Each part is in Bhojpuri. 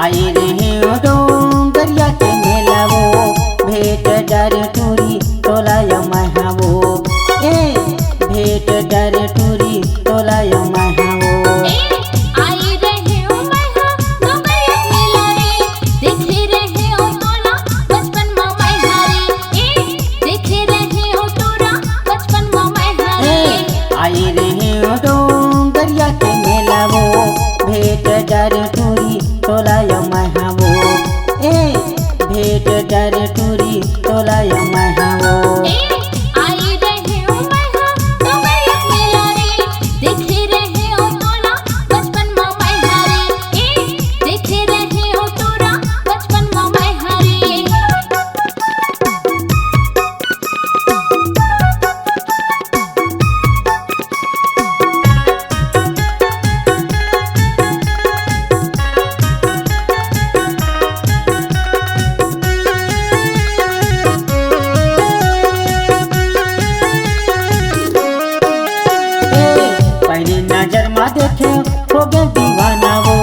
आई रहे डोंगरिया के मेलावो भेट डर टूरी तोला यमहावो ए भेट डर टूरी तोला यमहावो आई रहे ओ मैहा डोंगरिया मेला रे देखे रहे ओ तोला बचपन में मैहा रे ए देखे रहे ओ तोरा बचपन में मैहा रे आई रहे डोंगरिया के मेलावो भेट डर टूरी तोला यमहावो ए भेट डर टूरी तोला यमहावो आई रहे ओ मैहा डोंगरिया मेला रे देखे रहे ओ तोला बचपन में मैहा रे ए देखे रहे ओ तोरा बचपन में मैहा रे पहली नजर में देखे हो गए दीवाना वो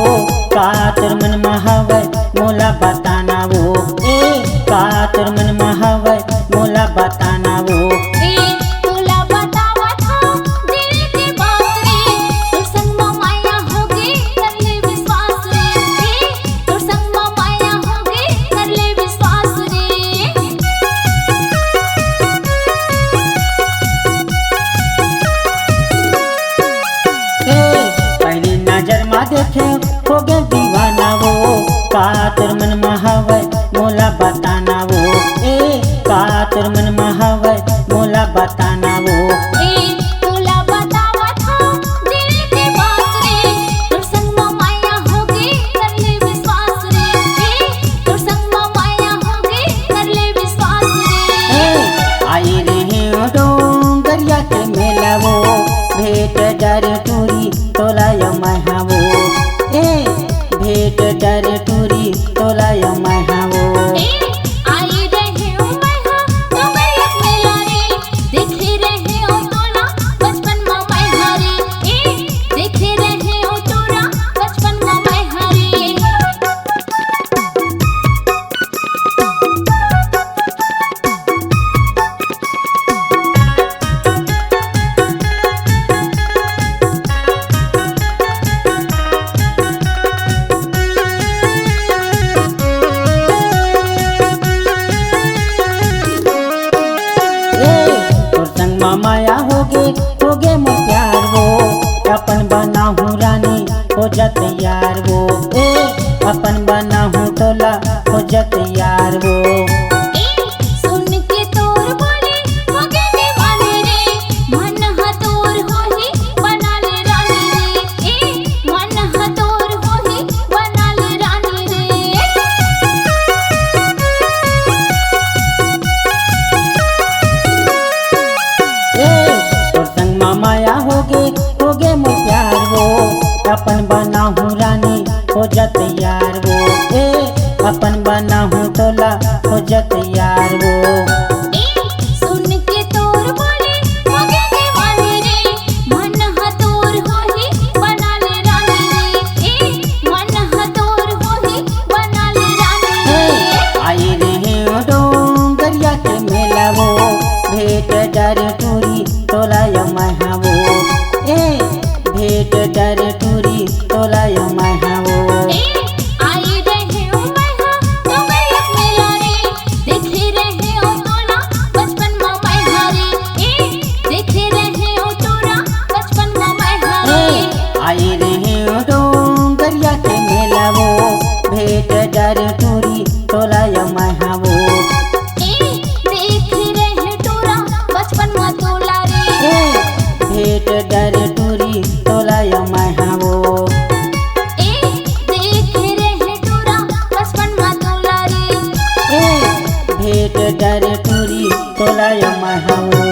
कातर मन महावै मोला बताना वो ए कातर मन महावै मोला बताना वो तोला बतावा था दिल की बात रे तोर संग में माया होगे कर ले विश्वास रे तोर संग में माया होगे कर ले विश्वास रे पहली नजर में देखे हो गए दीवाना वो कातर मन महावै मोला बताना वो ए कातर मन महावै मोला बताना वो तोला बतावा था दिल की बात रे तोर संग में माया होगे कर ले विश्वास रे तोर संग में माया होगे कर ले विश्वास रे आई रहे डोंगरिया के मेला वो भेट डर टूरी तोला यमहावो ए भेट डर टूरी तोला यमहावो आई रहे ओ मैहा डोंगरिया मेला रे देखे रहे ओ तोला बचपन में मैहा रे ए देखे रहे ओ तोरा बचपन में मैहा रे तोर संग माया होगे मोर प्यार वो अपन बना हूँ रानी हो जा तैयार वो ए अपन बना हूँ तोला हो जा तैयार वो सुन के तोर बोले होगे दीवाने रे मन ह तोर होही बना ले रानी रे मन ह तोर होही बना ले रानी रे तोर संग माया होगे मोर प्यार वो अपन बना हूँ रानी हो जा तैयार वो ए अपन बना हूँ तोला हो जा तैयार वो सुन के तोर बोले होगे दीवाने रे मन ह तोर होही बना ले रानी रे मन ह तोर होही बना ले रानी रे आई रहे डोंगरिया के मेला वो भेट डर टूरी तोला यमहावो ए भेट डर टूरी तोला यमहावो आई रहे ओ मैहा डोंगरिया मेला रे देखे रहे ओ तोला बचपन में मैहा रे ए देखे रहे ओ तोरा बचपन में मैहा रे आई रहे डोंगरिया के मेला वो भेट डर टूरी तोला यमहावो देख रहे तोरा बचपन में तोला रे भेट डर टूरी तोला यमहावो देख रहे तोरा बचपन में तोला रे भेट डर टूरी तोला यमहावो।